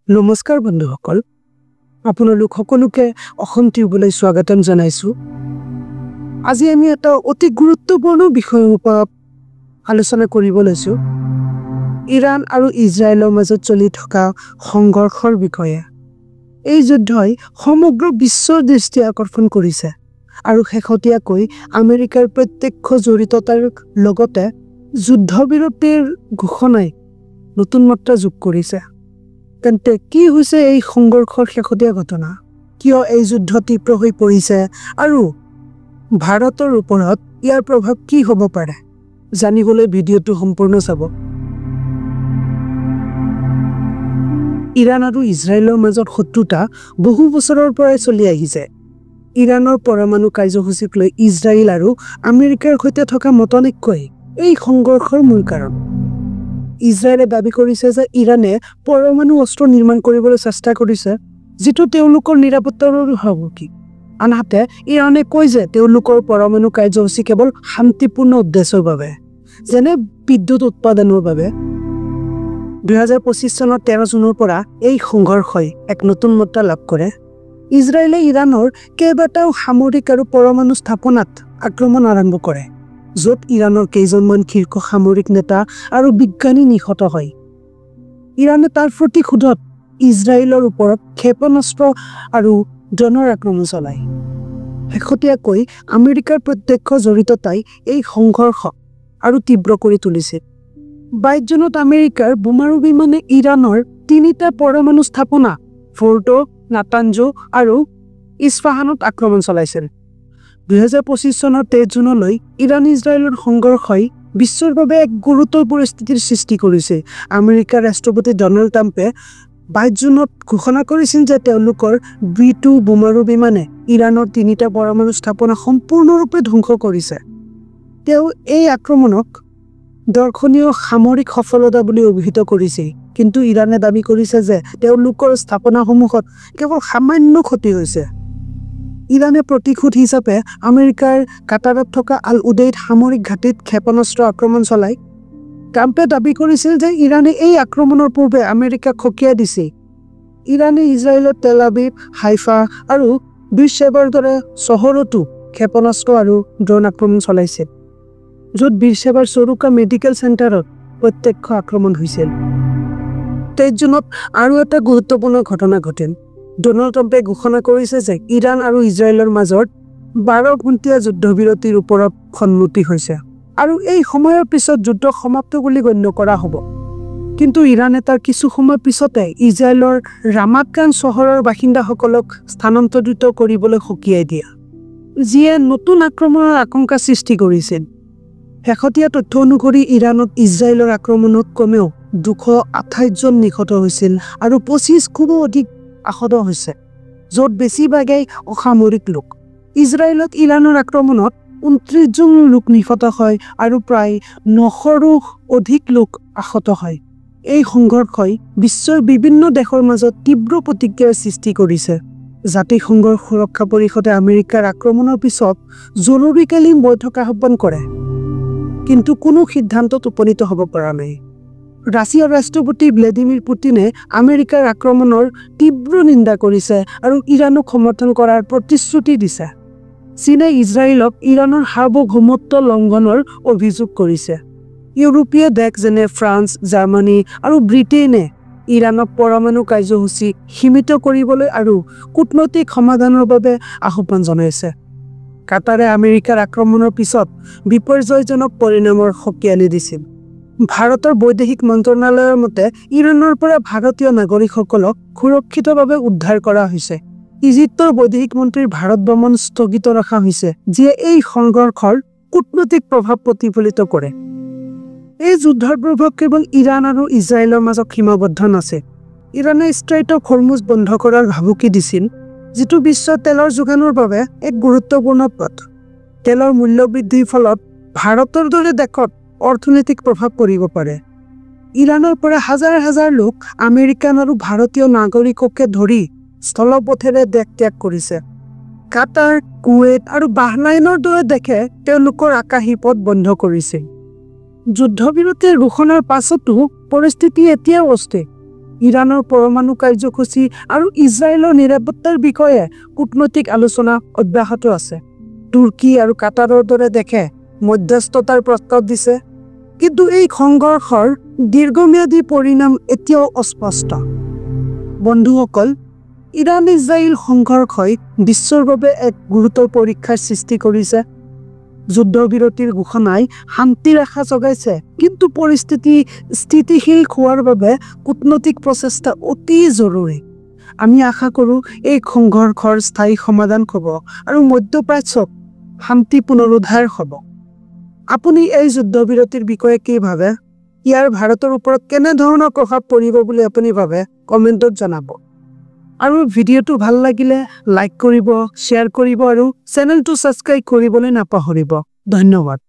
নমস্কাৰ বন্ধুসকল, আপোনালোক সকলোকে অসম টিউবলৈ স্বাগতম জনাইছো। আজি আমি এটা অতি গুৰুত্বপূৰ্ণ বিষয়ৰ ওপৰত আলোচনা কৰিব লৈছো, ইৰাণ আৰু ইজৰাইলৰ মাজত চলি থকা সংঘৰ্ষৰ বিষয়ে। এই যুদ্ধই সমগ্ৰ বিশ্বৰ দৃষ্টি আকৰ্ষণ কৰিছে আৰু শেহতীয়াকৈ আমেৰিকাৰ প্ৰত্যক্ষ জড়িততাৰ লগতে যুদ্ধবিৰতিৰ ঘোষণাই নতুন মাত্ৰা যোগ কৰিছে। তেন্তে কি হৈছে এই সংঘৰ্ষৰ শেহতীয়া ঘটনা, কিয় এই যুদ্ধ তীব্ৰ হৈ পৰিছে আৰু ভাৰতৰ ওপৰত ইয়াৰ প্ৰভাৱ কি হ'ব পাৰে, জানিবলৈ ভিডিঅ'টো সম্পূৰ্ণ চাব। ইৰাণ আৰু ইজৰাইলৰ মাজত শত্ৰুতা বহু বছৰৰ পৰাই চলি আহিছে। ইৰাণৰ পৰমাণু কাৰ্যসূচীক লৈ ইজৰাইল আৰু আমেৰিকাৰ সৈতে থকা মতানৈক্যই এই সংঘৰ্ষৰ মূল কাৰণ। ইজৰাইলে দাবী কৰিছে যে ইৰাণে পৰমাণু অস্ত্ৰ নিৰ্মাণ কৰিবলৈ চেষ্টা কৰিছে, যিটো তেওঁলোকৰ নিৰাপত্তাৰ ভাবুকি। আনহাতে ইৰাণে কয় যে তেওঁলোকৰ পৰমাণু কাৰ্যসূচী কেৱল শান্তিপূৰ্ণ উদ্দেশ্যৰ বাবে, যেনে বিদ্যুৎ উৎপাদনৰ বাবে। 2025 চনৰ 13 জুনৰ পৰা এই সংঘৰ্ষই এক নতুন মাত্ৰা লাভ কৰে। ইজৰাইলে ইৰাণৰ কেইবাটাও সামৰিক আৰু পৰমাণু স্থাপনাত আক্ৰমণ আৰম্ভ কৰে, য'ত ইৰাণৰ কেইজনমান শীৰ্ষ সামৰিক নেতা আৰু বিজ্ঞানী নিহত হয়। ইৰাণে তাৰ প্ৰতিশোধত ইজৰাইলৰ ওপৰত ক্ষেপণাস্ত্ৰ আৰু ড্ৰোনৰ আক্ৰমণ চলায়। শেহতীয়াকৈ আমেৰিকাৰ প্ৰত্যক্ষ জড়িততাই এই সংঘৰ্ষ আৰু তীব্ৰ কৰি তুলিছিল। 22 জুনত আমেৰিকাৰ বোমাৰু বিমানে ইৰাণৰ 3টা পৰমাণু স্থাপনা ফৰ্ডো, নাটাঞ্জো আৰু ইছফাহানত আক্ৰমণ চলাইছিল। 2025 চনৰ 23 জুনলৈ ইৰাণ ইজৰাইলৰ সংঘৰ্ষই বিশ্বৰ বাবে এক গুৰুতৰ পৰিস্থিতিৰ সৃষ্টি কৰিছে। আমেৰিকাৰ ৰাষ্ট্ৰপতি ডনাল্ড ট্ৰাম্পে 22 জুনত ঘোষণা কৰিছিল যে তেওঁলোকৰ B-2 বোমাৰু বিমানে ইৰাণৰ 3টা পৰমাণু স্থাপনা সম্পূৰ্ণৰূপে ধ্বংস কৰিছে। তেওঁ এই আক্ৰমণক দৰ্শনীয় সামৰিক সফলতা বুলি অভিহিত কৰিছে, কিন্তু ইৰাণে দাবী কৰিছে যে তেওঁলোকৰ স্থাপনাসমূহত কেৱল সামান্য ক্ষতি হৈছে। ইৰাণে প্ৰতিশোধ হিচাপে আমেৰিকাৰ কাটাৰত থকা আল উদেইদ সামৰিক ঘাটিত ক্ষেপণাস্ত্ৰ আক্ৰমণ চলায়। ট্ৰাম্পে দাবী কৰিছিল যে ইৰাণে এই আক্ৰমণৰ পূৰ্বে আমেৰিকাক সকীয়াই দিছে। ইৰাণে ইজৰাইলত তেল আবিব, হাইফা আৰু বীৰশ্বেবাৰ দৰে চহৰতো ক্ষেপণাস্ত্ৰ আৰু ড্ৰোন আক্ৰমণ চলাইছে, য'ত বীৰশ্বেবাৰ চৰুকা মেডিকেল চেণ্টাৰত প্ৰত্যক্ষ আক্ৰমণ হৈছিল। 23 জুনত আৰু এটা গুৰুত্বপূৰ্ণ ঘটনা ঘটিল। ডনাল্ড ট্ৰাম্পে ঘোষণা কৰিছে যে ইৰাণ আৰু ইজৰাইলৰ মাজত 12 ঘণ্টীয়া যুদ্ধবিৰতিৰ ওপৰত সন্মতি হৈছে আৰু এই সময়ৰ পিছত যুদ্ধ সমাপ্ত বুলি গণ্য কৰা হ'ব। কিন্তু ইৰাণে তাৰ কিছু সময় পিছতে ইজৰাইলৰ ৰামাত গান চহৰৰ বাসিন্দাসকলক স্থানান্তৰিত কৰিবলৈ সকীয়াই দিয়ে, যিয়ে নতুন আক্ৰমণৰ আশংকা সৃষ্টি কৰিছিল। শেহতীয়া তথ্য অনুসৰি ইৰাণত ইজৰাইলৰ আক্ৰমণত কমেও 228 জন নিহত হৈছিল আৰু 25,000 অধিক আহত হৈছে, য'ত বেছিভাগেই অসামৰিক লোক। ইজৰাইলত ইৰাণৰ আক্ৰমণত 29 জন লোক নিহত হয় আৰু প্ৰায় 900ৰো অধিক লোক আহত হয়। এই সংঘৰ্ষই বিশ্বৰ বিভিন্ন দেশৰ মাজত তীব্ৰ প্ৰতিক্ৰিয়াৰ সৃষ্টি কৰিছে। জাতিসংঘৰ সুৰক্ষা পৰিষদে আমেৰিকাৰ আক্ৰমণৰ পিছত জৰুৰীকালীন বৈঠক আহ্বান কৰে, কিন্তু কোনো সিদ্ধান্তত উপনীত হ'ব পৰা নাই। ৰাছিয়াৰ ৰাষ্ট্ৰপতি ভ্লাদিমিৰ পুটিনে আমেৰিকাৰ আক্ৰমণৰ তীব্ৰ নিন্দা কৰিছে আৰু ইৰাণক সমৰ্থন কৰাৰ প্ৰতিশ্ৰুতি দিছে। চীনে ইজৰাইলক ইৰাণৰ সাৰ্বভৌমত্ব লংঘনৰ অভিযোগ কৰিছে। ইউৰোপীয় দেশ যেনে ফ্ৰান্স, জাৰ্মানী আৰু ব্ৰিটেইনে ইৰাণক পৰমাণু কাৰ্যসূচী সীমিত কৰিবলৈ আৰু কূটনৈতিক সমাধানৰ বাবে আহ্বান জনাইছে। কাটাৰে আমেৰিকাৰ আক্ৰমণৰ পিছত বিপৰ্যয়জনক পৰিণামৰ সকীয়ালি দিছিল। ভাৰতৰ বৈদেশিক মন্ত্ৰণালয়ৰ মতে ইৰাণৰ পৰা ভাৰতীয় নাগৰিকসকলক সুৰক্ষিতভাৱে উদ্ধাৰ কৰা হৈছে। ইজিপ্তৰ বৈদেশিক মন্ত্ৰীৰ ভাৰত ভ্ৰমণ স্থগিত ৰখা হৈছে, যিয়ে এই সংঘৰ্ষৰ কূটনৈতিক প্ৰভাৱ প্ৰতিফলিত কৰে। এই যুদ্ধৰ প্ৰভাৱ কেৱল ইৰাণ আৰু ইজৰাইলৰ মাজত সীমাবদ্ধ নাছিল। ইৰাণে ষ্ট্ৰেইট অফ হৰমুজ বন্ধ কৰাৰ ভাবুকি দিছিল, যিটো বিশ্বৰ তেলৰ যোগানৰ বাবে এক গুৰুত্বপূৰ্ণ পথ। তেলৰ মূল্য বৃদ্ধিৰ ফলত ভাৰতৰ দৰে দেশত অৰ্থনৈতিক প্ৰভাৱ পৰিব পাৰে। ইৰাণৰ পৰা হাজাৰ হাজাৰ লোক আমেৰিকান আৰু ভাৰতীয় নাগৰিককে ধৰি স্থলপথেৰে দেশ ত্যাগ কৰিছে। কাটাৰ, কুৱেইট আৰু বাহৰাইনৰ দৰে দেশে তেওঁলোকৰ আকাশী পথ বন্ধ কৰিছে। যুদ্ধবিৰতিৰ ঘোষণাৰ পাছতো পৰিস্থিতি এতিয়াও অস্থিৰ। ইৰাণৰ পৰমাণু কাৰ্যসূচী আৰু ইজৰাইলৰ নিৰাপত্তাৰ বিষয়ে কূটনৈতিক আলোচনা অব্যাহত আছে। তুৰ্কী আৰু কাটাৰৰ দৰে দেশে মধ্যস্থতাৰ প্ৰস্তাৱ দিছে, কিন্তু এই সংঘৰ্ষৰ দীৰ্ঘম্যাদী পৰিণাম এতিয়াও অস্পষ্ট। বন্ধুসকল, ইৰাণ-ইজৰাইল সংঘৰ্ষই বিশ্বৰ বাবে এক গুৰুতৰ পৰীক্ষাৰ সৃষ্টি কৰিছে। যুদ্ধবিৰতিৰ ঘোষণাই শান্তিৰ আশা জগাইছে, কিন্তু পৰিস্থিতি স্থিতিশীল হোৱাৰ বাবে কূটনৈতিক প্ৰচেষ্টা অতি জৰুৰী। আমি আশা কৰোঁ এই সংঘৰ্ষৰ স্থায়ী সমাধান হ'ব আৰু মধ্যপ্ৰাচ্যত শান্তি পুনৰুদ্ধাৰ হ'ব। আপুনি এই যুদ্ধবিৰতিৰ বিষয়ে কি ভাবে? ইয়াৰ ভাৰতৰ ওপৰত কেনেধৰণৰ প্ৰভাৱ পৰিব বুলি আপুনি ভাবে? কমেণ্টত জনাব। আৰু ভিডিঅ'টো ভাল লাগিলে লাইক কৰিব, শ্বেয়াৰ কৰিব আৰু চেনেলটো ছাবস্ক্ৰাইব কৰিবলৈ নাপাহৰিব। ধন্যবাদ।